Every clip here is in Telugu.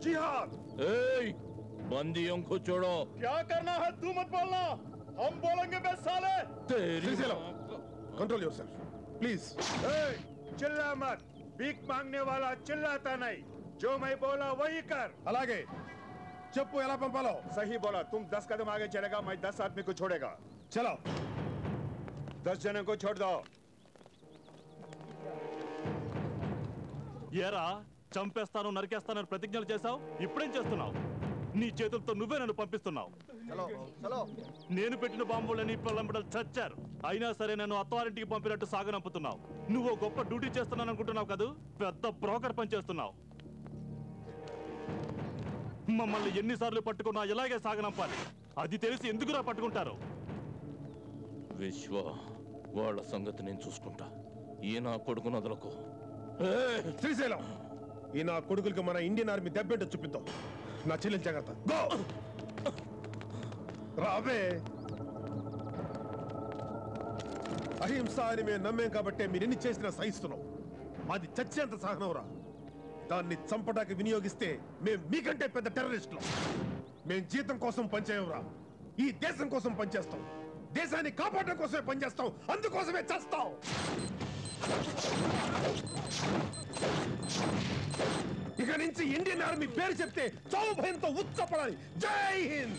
जिहाद। बंदियों को छोड़ो। क्या करना है तू मत बोलना, हम बोलेंगे बे साले। Control yourself please. चिल्ला मत, भीख मांगने वाला चिल्लाता नहीं, जो मैं बोला वही कर। అలాగే చెప్పు ఎలా పంపాలో। सही बोला, तुम 10 कदम आगे चलेगा, मैं 10 आदमी को छोड़ेगा। चलो 10 जनों को छोड़ दो। ఏరా చంపేస్తాను నరికేస్తానని ప్రతిజ్ఞలు చేశావు, ఇప్పుడేం చేస్తున్నావు? నీ చేతులతో నువ్వే నన్ను పంపిస్తున్నావు. నేను పెట్టిన బాంబులని పిల్లలు చచ్చారు, అయినా సరే నన్ను అత్తారింటికి పంపినట్టు సాగనంపుతున్నావు. నువ్వు గొప్ప డ్యూటీ చేస్తున్నాను అనుకుంటున్నావు కదూ, పెద్ద బ్రోకర్ పని చేస్తున్నావు. మమ్మల్ని ఎన్నిసార్లు పట్టుకున్నా ఇలాగే సాగనంపాలి, అది తెలిసి ఎందుకురా పట్టుకుంటారు? విశ్వ, వాళ్ళ సంగతి నేను చూసుకుంటా, ఈ నా కొడుకు నదులకు. శ్రీశైలం, ఈ నా కొడుకులకి మన ఇండియన్ ఆర్మీ దెబ్బేంటో చూపిద్దాం. నా చెల్లెలు జాగ్రత్త. రావే. అహింస అని మేము నమ్మేం కాబట్టే మీరు ఎన్ని చేసినా సహిస్తున్నాం. మాది చచ్చేంత సహనంరా. దాన్ని చంపడానికి వినియోగిస్తే మేము మీకంటే పెద్ద టెర్రరిస్టులు. మేము జీతం కోసం పనిచేయంరా, ఈ దేశం కోసం పనిచేస్తాం. దేశాన్ని కాపాడడం కోసమే పనిచేస్తాం, అందుకోసమే చేస్తాం. ఇక నుంచి ఇండియన్ ఆర్మీ పేరు చెప్తే చావు భయంతో ఉచ్చపడాలి. జై హింద్.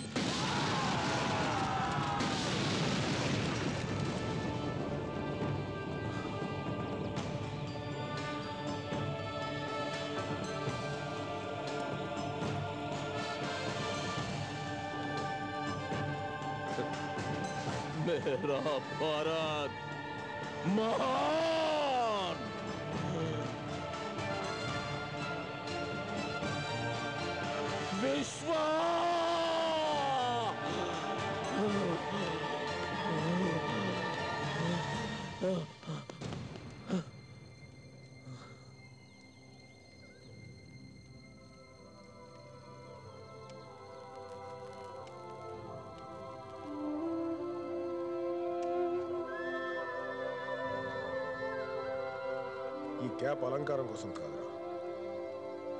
मेरा भारत महान। विश्व ఈ క్యాప్ అలంకారం కోసం కాదురా,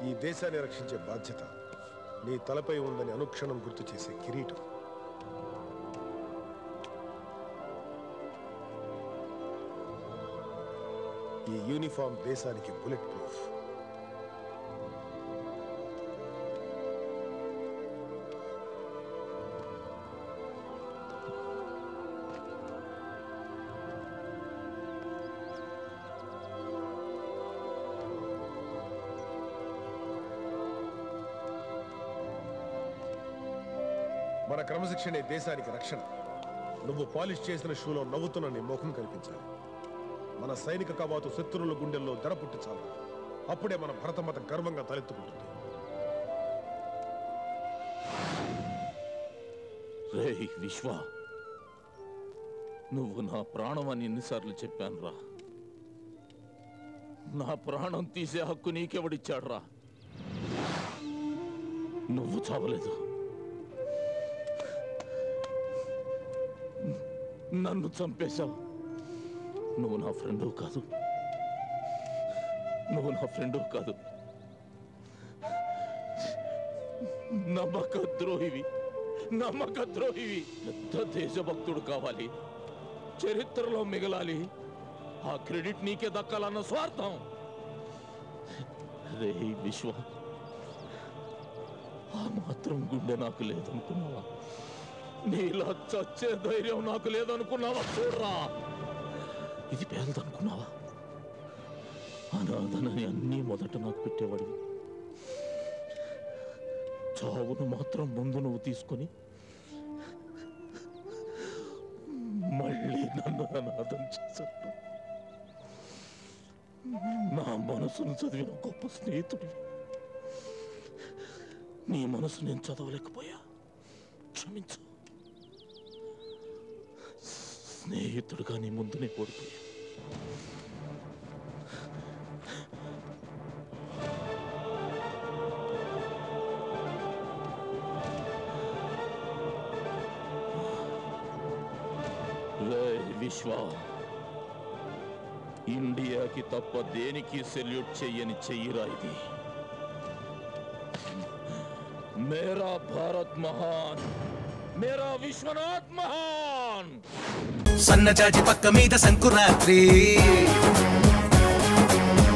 ఈ దేశాన్ని రక్షించే బాధ్యత నీ తలపై ఉందని అనుక్షణం గుర్తు చేసే కిరీటం. ఈ యూనిఫామ్ దేశానికి బుల్లెట్ ప్రూఫ్. మన క్రమశిక్షణే దేశానికి రక్షణ. నువ్వు పాలిష్ చేసిన షూలో నవ్వుతున్న నీ ముఖం కనిపించాలి. మన సైనిక కవాతు శత్రువుల గుండెల్లో దడ పుట్టించాలి. అప్పుడే మన భరతమాత గర్వంగా తలెత్తుకుంటుంది. రేయ్ విశ్వ, నువ్వు నా ప్రాణం అని ఎన్నిసార్లు చెప్పాను రా. నా ప్రాణం తీసే హక్కు నీకెవడిచ్చాడు రా? నువ్వు చావలేదు, నన్ను చంపేశావు. నువ్వు నా ఫ్రెండు కాదు, నువ్వు నా ఫ్రెండు కాదు, నమ్మకద్రోహివి, నమ్మకద్రోహివి. పెద్ద దేశభక్తుడు కావాలి, చరిత్రలో మిగలాలి, ఆ క్రెడిట్ నీకే దక్కాలన్న స్వార్థం. రే విశ్వ, ఆ మాత్రం గుండె నాకు లేదనుకున్నావా? నీలా చచ్చే ధైర్యం నాకు లేదనుకున్నావా? చూడరా, ఇది పేదదనుకున్నావా? అనాథనని అన్నీ మొదట నాకు పెట్టేవాడివి. చావును మాత్రం ముందు నువ్వు తీసుకొని మళ్ళీ నన్ను అనాథం చేశాడు. నా మనసును చదివిన గొప్ప స్నేహితుడివి. నీ మనసు నేను చదవలేకపోయా, క్షమించు. స్నేహితుడుగా నీ ముందునే ఓడిపోయా. విశ్వ, ఇండియాకి తప్ప దేనికి సెల్యూట్ చెయ్యని చెయ్యిరా ఇది. मेरा भारत महान, मेरा विश्वनाथ महान. సన్నజాజి పక్క మీద సంకురాత్రి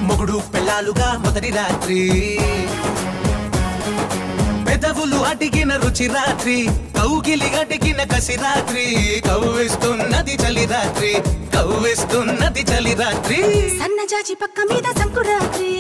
మొగుడు పెళ్ళాలుగా మొదటి రాత్రి పెదవులు అడిగిన రుచి రాత్రి కౌగిలి అడిగిన కసి రాత్రి కవ్విస్తున్నది చలి రాత్రి కవ్విస్తున్నది చలి రాత్రి సన్నజాజి పక్క మీద సంకురాత్రి